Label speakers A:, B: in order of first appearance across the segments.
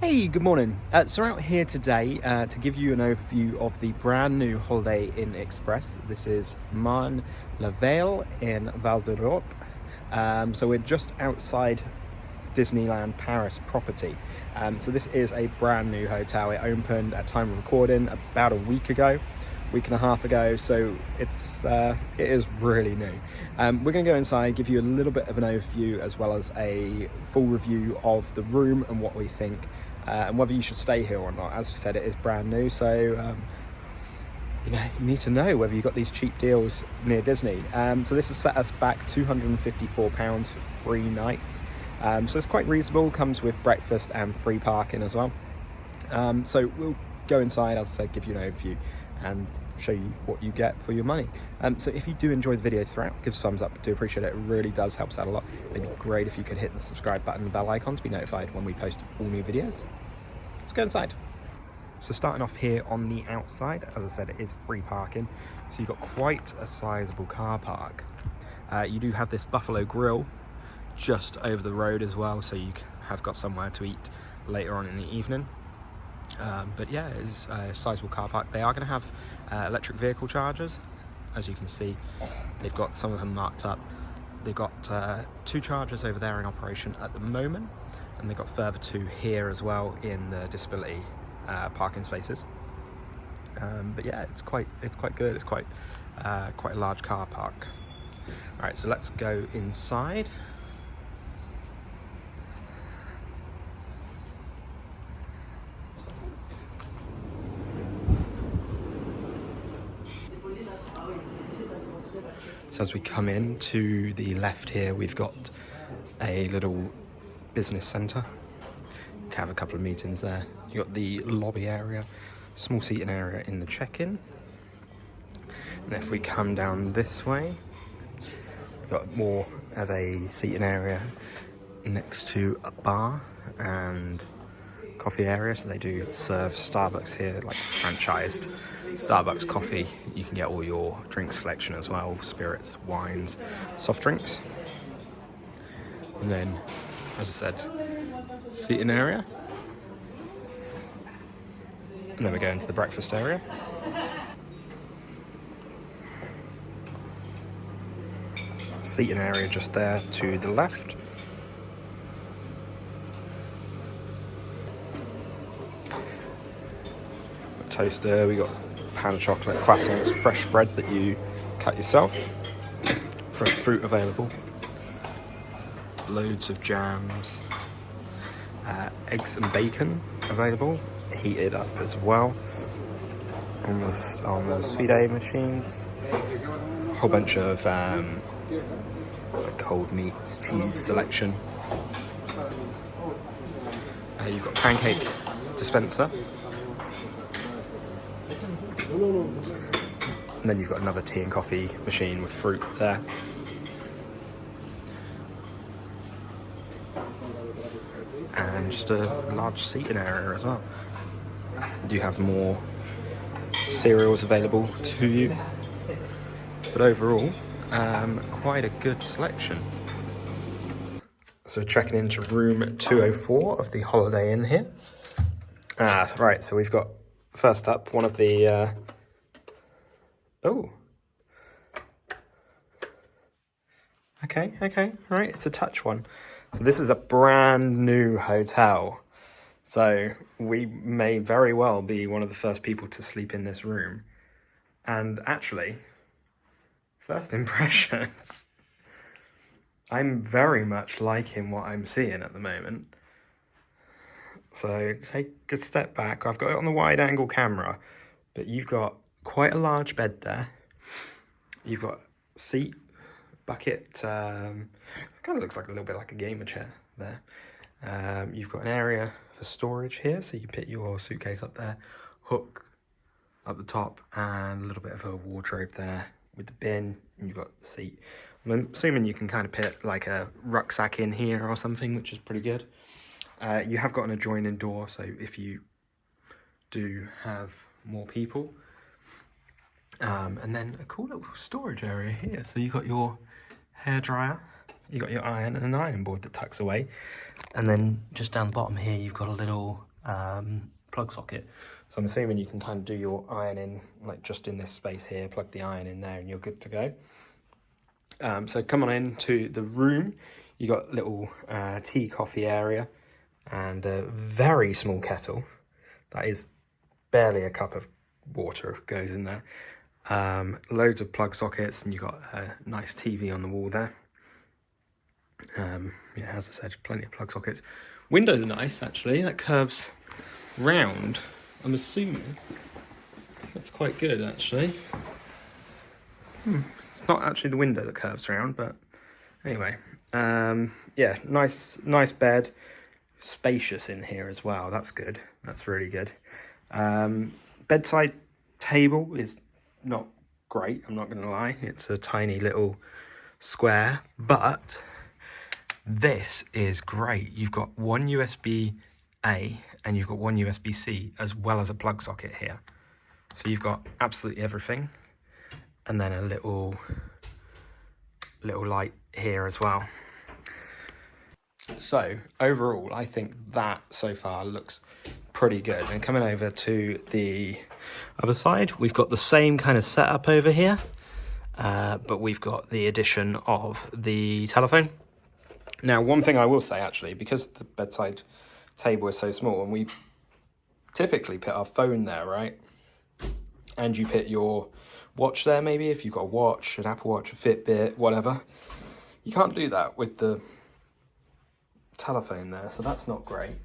A: Hey, good morning. So we're out here today to give you an overview of the brand new Holiday Inn Express. This is Marne La Vallee in Vallee. So we're just outside Disneyland Paris property. So this is a brand new hotel. It opened at time of recording about a week and a half ago, so it is really new. We're going to go inside, give you a little bit of an overview as well as a full review of the room and what we think, and whether you should stay here or not. As we said, it is brand new, so you need to know whether you got these cheap deals near Disney. So this has set us back £254 for 3 nights. So it's quite reasonable, comes with breakfast and free parking as well. So we'll go inside, as I said, give you an overview and show you what you get for your money. So if you do enjoy the video throughout, give us a thumbs up. I do appreciate it. It really does help us out a lot. It'd be great if you could hit the subscribe button and the bell icon to be notified when we post all new videos. Let's go inside. So starting off here on the outside, as I said, it is free parking. So you've got quite a sizable car park. You do have this Buffalo Grill just over the road as well, so you have got somewhere to eat later on in the evening. But yeah, it's a sizable car park. They are going to have electric vehicle chargers. As you can see, they've got some of them marked up. They've got 2 chargers over there in operation at the moment, and they've got further 2 here as well in the disability parking spaces. But yeah, it's quite good. It's quite a large car park. All right, so let's go inside. So as we come in to the left here, we've got a little business centre. You can have a couple of meetings there. You've got the lobby area, small seating area in the check-in. And if we come down this way, we've got more of a seating area next to a bar and coffee area. So they do serve Starbucks here, like franchised Starbucks coffee. You can get all your drink selection as well, spirits, wines, soft drinks. And then, as I said, seating area. And then we go into the breakfast area. Seating area just there to the left. Toaster, we got pan of chocolate, croissants, fresh bread that you cut yourself, fresh fruit available, loads of jams, eggs and bacon available, heated up as well on the Vallee machines, a whole bunch of cold meats, cheese selection. You've got pancake dispenser. And then you've got another tea and coffee machine with fruit there. And just a large seating area as well. You have more cereals available to you. But overall, quite a good selection. So checking into room 204 of the Holiday Inn here. Right, so we've got, first up, one of the... Okay, right, it's a touch one. So this is a brand new hotel. So we may very well be one of the first people to sleep in this room. And actually, first impressions, I'm very much liking what I'm seeing at the moment. So take a step back. I've got it on the wide angle camera, but you've got quite a large bed there. You've got a seat, bucket, kind of looks like a little bit like a gamer chair there. You've got an area for storage here, so you can put your suitcase up there, hook up the top, and a little bit of a wardrobe there with the bin, and you've got the seat. I'm assuming you can kind of put like a rucksack in here or something, which is pretty good. You have got an adjoining door, so if you do have more people. And then a cool little storage area here. So you've got your hairdryer, you've got your iron and an iron board that tucks away. And then just down the bottom here, you've got a little plug socket. So I'm assuming you can kind of do your ironing like just in this space here, plug the iron in there and you're good to go. So come on into the room. You got a little tea coffee area and a very small kettle. That is barely a cup of water goes in there. Loads of plug sockets, and you've got a nice TV on the wall there. Yeah, as I said, plenty of plug sockets. Windows are nice, actually. That curves round. I'm assuming that's quite good, actually. It's not actually the window that curves around, but anyway. Yeah, nice bed. Spacious in here as well. That's good. That's really good. Bedside table is not great, I'm not going to lie. It's a tiny little square, but this is great. You've got one USB-A and you've got one USB-C as well as a plug socket here. So you've got absolutely everything. And then a little light here as well. So overall, I think that so far looks pretty good. And coming over to the other side, we've got the same kind of setup over here, but we've got the addition of the telephone. Now, one thing I will say, actually, because the bedside table is so small, and we typically put our phone there, right? And you put your watch there, maybe, if you've got a watch, an Apple Watch, a Fitbit, whatever. You can't do that with the telephone there, so that's not great.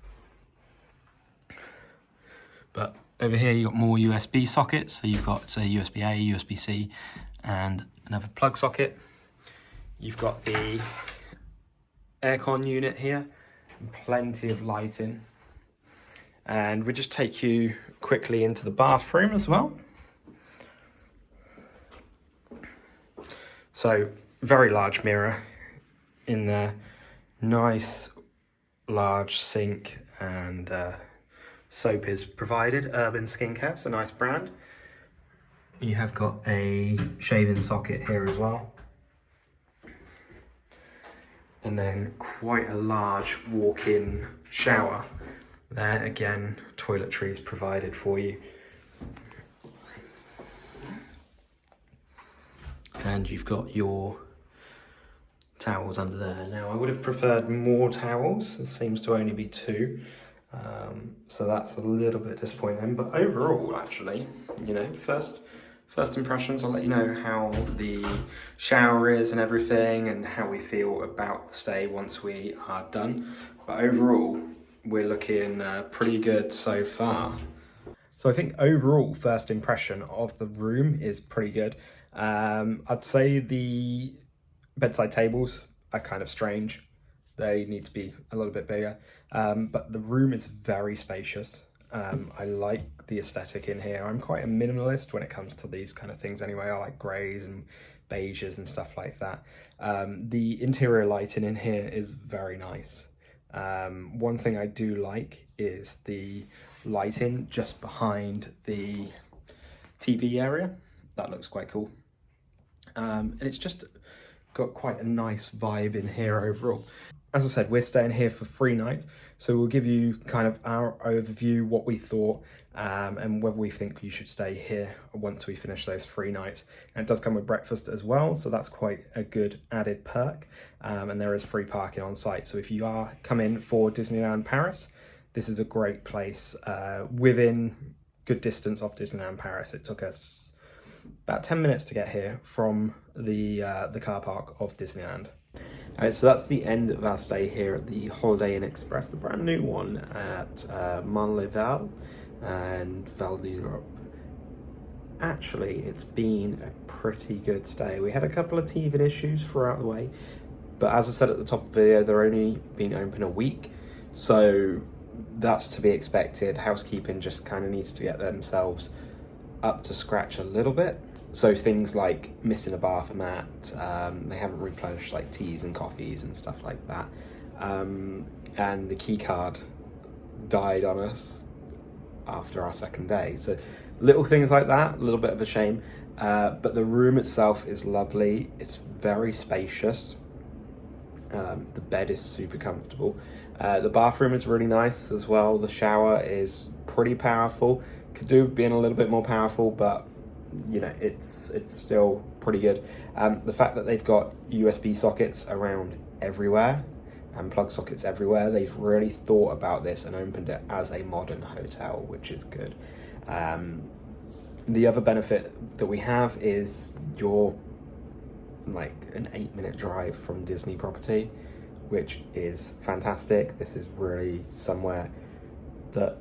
A: But over here you've got more USB sockets, so you've got, say, USB-A, USB-C, and another plug socket. You've got the aircon unit here, and plenty of lighting. And we'll just take you quickly into the bathroom as well. So, very large mirror in there, nice large sink, and soap is provided. Urban Skincare, it's a nice brand. You have got a shaving socket here as well. And then quite a large walk-in shower. There again, toiletries provided for you. And you've got your towels under there. Now, I would have preferred more towels. It seems to only be 2. So that's a little bit disappointing. But overall, actually, you know, first impressions, I'll let you know how the shower is and everything and how we feel about the stay once we are done. But overall, we're looking pretty good so far. So I think overall, first impression of the room is pretty good. I'd say the bedside tables are kind of strange. They need to be a little bit bigger. But the room is very spacious. I like the aesthetic in here. I'm quite a minimalist when it comes to these kind of things anyway. I like greys and beiges and stuff like that. The interior lighting in here is very nice. One thing I do like is the lighting just behind the TV area. That looks quite cool. And it's just got quite a nice vibe in here overall. As I said, we're staying here for 3 nights, so we'll give you kind of our overview, what we thought, and whether we think you should stay here once we finish those 3 nights. And it does come with breakfast as well, so that's quite a good added perk. And there is free parking on site, so if you are coming for Disneyland Paris, this is a great place within good distance of Disneyland Paris. It took us about 10 minutes to get here from the car park of Disneyland. Alright, so that's the end of our stay here at the Holiday Inn Express, the brand new one at Marne and Vallee. Actually, it's been a pretty good stay. We had a couple of teething issues throughout the way, but as I said at the top of the video, they're only been open a week, so that's to be expected. Housekeeping just kind of needs to get themselves up to scratch a little bit. So things like missing a bath mat, they haven't replenished like teas and coffees and stuff like that. And the key card died on us after our second day. So little things like that, a little bit of a shame. But the room itself is lovely. It's very spacious. The bed is super comfortable. The bathroom is really nice as well. The shower is pretty powerful. Could do being a little bit more powerful, but you know, it's still pretty good. The fact that they've got USB sockets around everywhere and plug sockets everywhere, they've really thought about this and opened it as a modern hotel, which is good. The other benefit that we have is you're like an 8-minute drive from Disney property, which is fantastic. This is really somewhere that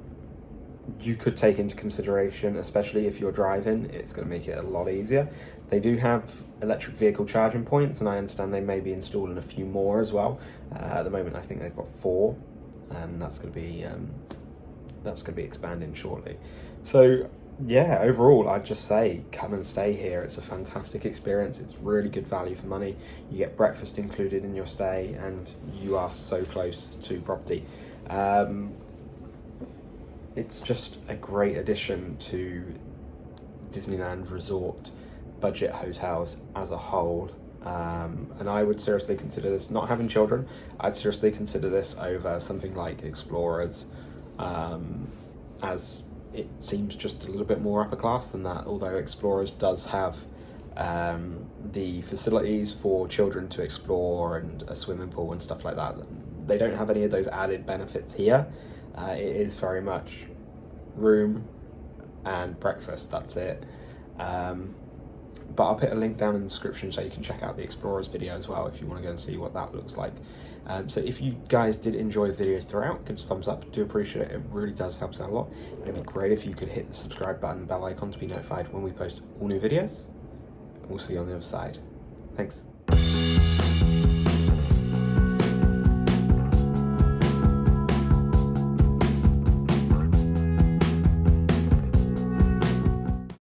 A: you could take into consideration, especially if you're driving. It's going to make it a lot easier. They do have electric vehicle charging points, and I understand they may be installing a few more as well. At the moment, I think they've got 4, and that's going to be expanding shortly. So yeah, overall, I'd just say come and stay here. It's a fantastic experience. It's really good value for money. You get breakfast included in your stay, and you are so close to property. It's just a great addition to Disneyland Resort budget hotels as a whole. And I would seriously consider this, not having children, I'd seriously consider this over something like Explorers, as it seems just a little bit more upper class than that, although Explorers does have the facilities for children to explore and a swimming pool and stuff like that. They don't have any of those added benefits here. It is very much room and breakfast, that's it. But I'll put a link down in the description so you can check out the Explorers video as well if you want to go and see what that looks like. So if you guys did enjoy the video throughout, give us a thumbs up. Do appreciate it. It really does help us out a lot. And it'd be great if you could hit the subscribe button and bell icon to be notified when we post all new videos. We'll see you on the other side. Thanks.